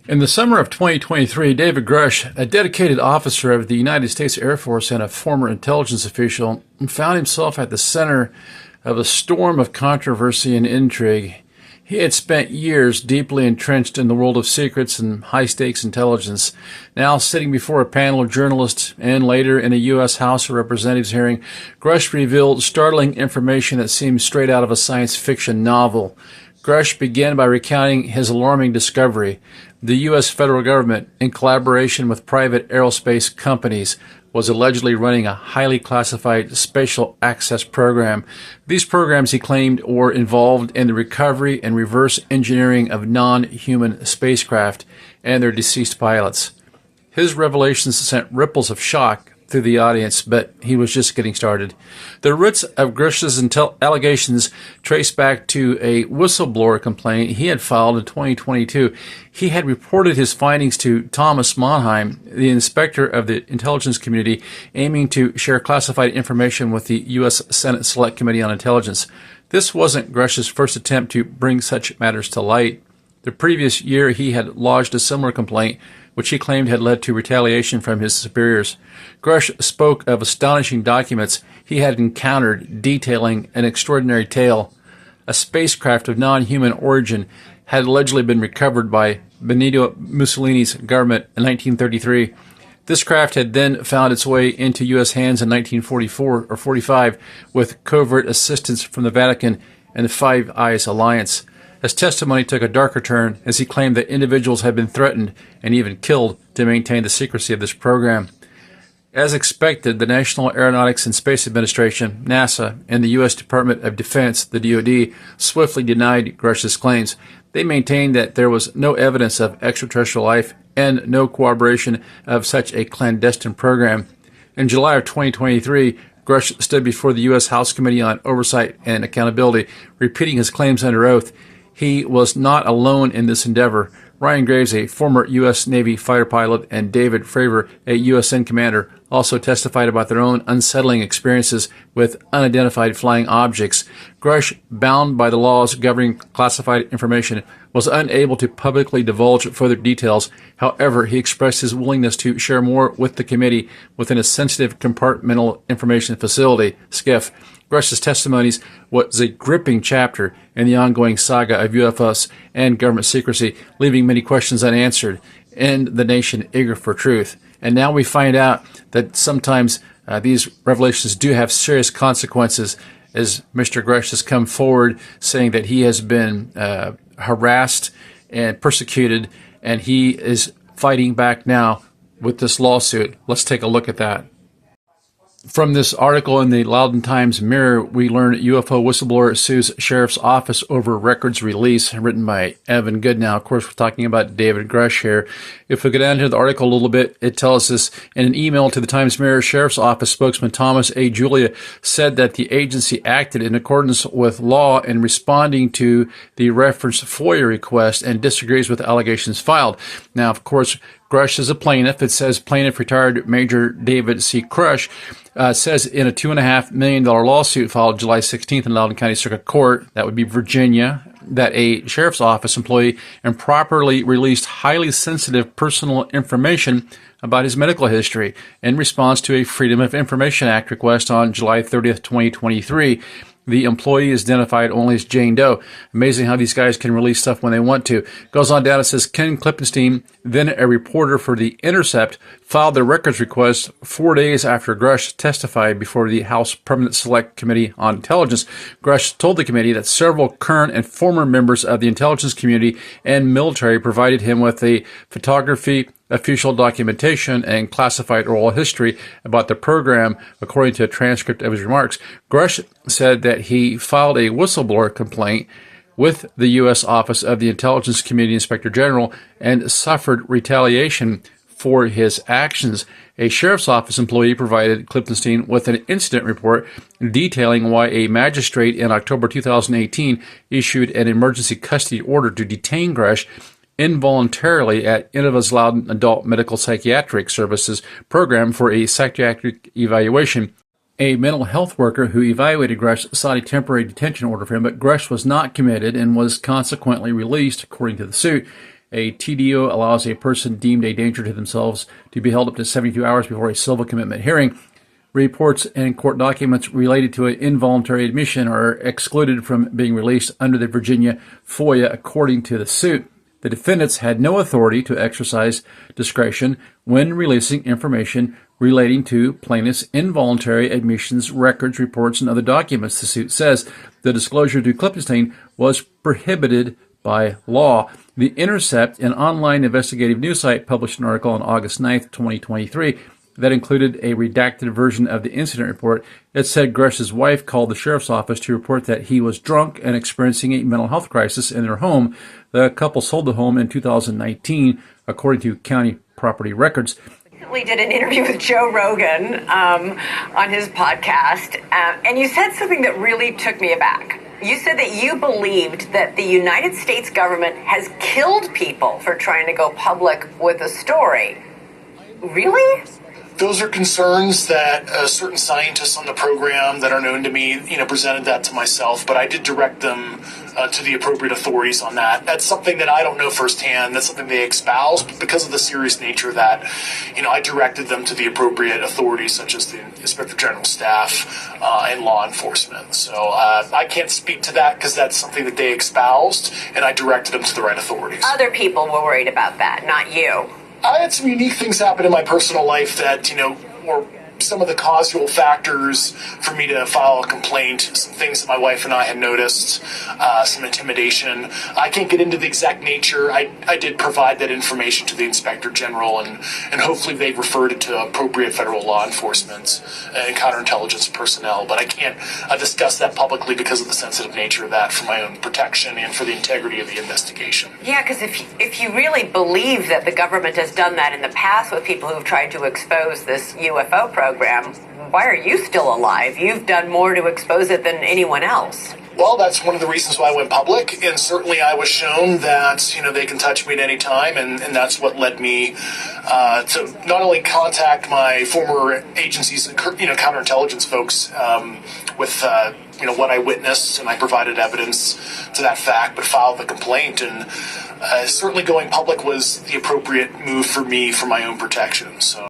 In the summer of 2023, David Grusch, a dedicated officer of the United States Air Force and a former intelligence official, found himself at the center of a storm of controversy and intrigue. He had spent years deeply entrenched in the world of secrets and high-stakes intelligence. Now, sitting before a panel of journalists and later in a U.S. House of Representatives hearing, Grusch revealed startling information that seemed straight out of a science fiction novel. Grusch began by recounting his alarming discovery. The U.S. federal government, in collaboration with private aerospace companies, was allegedly running a highly classified spatial access program. These programs, he claimed, were involved in the recovery and reverse engineering of non-human spacecraft and their deceased pilots. His revelations sent ripples of shock through the audience, but he was just getting started. The roots of Grusch's allegations trace back to a whistleblower complaint he had filed in 2022. He had reported his findings to Thomas Monheim, the inspector of the intelligence community, aiming to share classified information with the U.S. Senate Select Committee on Intelligence. This wasn't Grusch's first attempt to bring such matters to light. The previous year, he had lodged a similar complaint, which he claimed had led to retaliation from his superiors. Grusch spoke of astonishing documents he had encountered detailing an extraordinary tale. A spacecraft of non-human origin had allegedly been recovered by Benito Mussolini's government in 1933. This craft had then found its way into U.S. hands in 1944 or 45 with covert assistance from the Vatican and the Five Eyes Alliance. His testimony took a darker turn as he claimed that individuals had been threatened and even killed to maintain the secrecy of this program. As expected, the National Aeronautics and Space Administration, NASA, and the U.S. Department of Defense, the DoD, swiftly denied Grusch's claims. They maintained that there was no evidence of extraterrestrial life and no corroboration of such a clandestine program. In July of 2023, Grusch stood before the U.S. House Committee on Oversight and Accountability, repeating his claims under oath. He was not alone in this endeavor. Ryan Graves, a former U.S. Navy fighter pilot, and David Fravor, a USN commander, also testified about their own unsettling experiences with unidentified flying objects. Grusch, bound by the laws governing classified information, was unable to publicly divulge further details. However, he expressed his willingness to share more with the committee within a sensitive compartmental information facility, SCIF. Grusch's testimonies was a gripping chapter in the ongoing saga of UFOs and government secrecy, leaving many questions unanswered and the nation eager for truth. And now we find out that sometimes these revelations do have serious consequences, as Mr. Grusch has come forward saying that he has been harassed and persecuted, and he is fighting back now with this lawsuit. Let's take a look at that. From this article in the Loudon Times-Mirror, we learn UFO whistleblower sues sheriff's office over records release, written by Evan Goodnow. Of course, we're talking about David Grusch here. If we go down to the article a little bit, it tells us in an email to the Times-Mirror, sheriff's office spokesman Thomas A. Julia said that the agency acted in accordance with law in responding to the referenced FOIA request and disagrees with the allegations filed. Now, of course, Grusch is a plaintiff. It says plaintiff retired Major David C. Grusch says in a $2.5 million lawsuit filed July 16th in Loudon County Circuit Court, that would be Virginia, that a sheriff's office employee improperly released highly sensitive personal information about his medical history in response to a Freedom of Information Act request on July 30th, 2023. The employee is identified only as Jane Doe. Amazing how these guys can release stuff when they want to. Goes on down, it says Ken Klippenstein, then a reporter for The Intercept, filed the records request 4 days after Grusch testified before the House Permanent Select Committee on Intelligence. Grusch told the committee that several current and former members of the intelligence community and military provided him with a photography, official documentation, and classified oral history about the program, according to a transcript of his remarks. Grusch said that he filed a whistleblower complaint with the U.S. Office of the Intelligence Community Inspector General and suffered retaliation for his actions. A sheriff's office employee provided Klippenstein with an incident report detailing why a magistrate in October 2018 issued an emergency custody order to detain Grusch involuntarily at Innova's Loudon Adult Medical Psychiatric Services program for a psychiatric evaluation. A mental health worker who evaluated Grusch sought a temporary detention order for him, but Grusch was not committed and was consequently released, according to the suit. A TDO allows a person deemed a danger to themselves to be held up to 72 hours before a civil commitment hearing. Reports and court documents related to an involuntary admission are excluded from being released under the Virginia FOIA, according to the suit. The defendants had no authority to exercise discretion when releasing information relating to plaintiffs' involuntary admissions, records, reports, and other documents, the suit says. The disclosure to Klippenstein was prohibited by law. The Intercept, an online investigative news site, published an article on August 9th, 2023, that included a redacted version of the incident report. It said Grusch's wife called the sheriff's office to report that he was drunk and experiencing a mental health crisis in their home. The couple sold the home in 2019, according to county property records. We did an interview with Joe Rogan on his podcast, and you said something that really took me aback. You said that you believed that the United States government has killed people for trying to go public with a story. Really? Those are concerns that certain scientists on the program that are known to me, presented that to myself, but I did direct them to the appropriate authorities on that. That's something that I don't know firsthand. That's something they espouse, but because of the serious nature of that, I directed them to the appropriate authorities, such as the Inspector General staff and law enforcement. So I can't speak to that because that's something that they espoused, and I directed them to the right authorities. Other people were worried about that, not you. I had some unique things happen in my personal life that, were some of the causal factors for me to file a complaint, some things that my wife and I had noticed, some intimidation. I can't get into the exact nature. I did provide that information to the Inspector General, and hopefully they've referred it to appropriate federal law enforcement and counterintelligence personnel, but I can't discuss that publicly because of the sensitive nature of that for my own protection and for the integrity of the investigation. Yeah, because if you really believe that the government has done that in the past with people who've tried to expose this UFO program, why are you still alive? You've done more to expose it than anyone else. Well, that's one of the reasons why I went public, and certainly I was shown that, they can touch me at any time, and that's what led me to not only contact my former agencies, counterintelligence folks with, what I witnessed, and I provided evidence to that fact, but filed the complaint, and certainly going public was the appropriate move for me for my own protection. So.